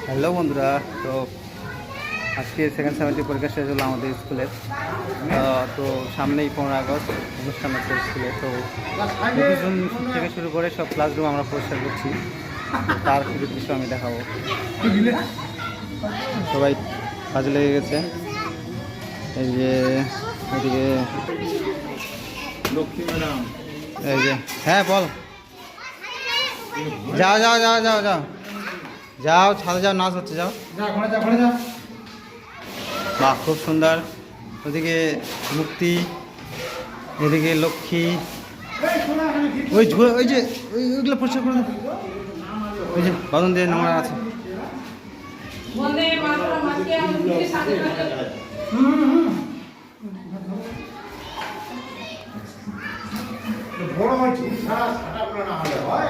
Hello বন্ধুরা, তো আজকে সেকেন্ড সেমিস্টার পরীক্ষা শেষ হলো আমাদের স্কুলের। তো সামনেই 15 আগস্ট অনুষ্ঠান আছে স্কুলে। তো জুন থেকে শুরু করে সব ক্লাসরুম আমরা পরিষ্কার করছি। তো তার কিছু দৃশ্য আমি দেখাবো। সবাই কাজে লেগে গেছে। এই যে এদিকে লক্ষ্মী ম্যাডাম, এই যে, হ্যাঁ বল, যাও যাও যাও যাও যাও যাও ছাদে যাও, নাচ হচ্ছে, যাও। বাহ, খুব সুন্দর। ওদিকে মুক্তি, এদিকে লক্ষ্মী, ওই যে ওইগুলো পরিষ্কার করে দাও। ওই যে বাদন দিয়ে নোংরা আছে। বড় হয়েছে সারা সারা না হলে হয়।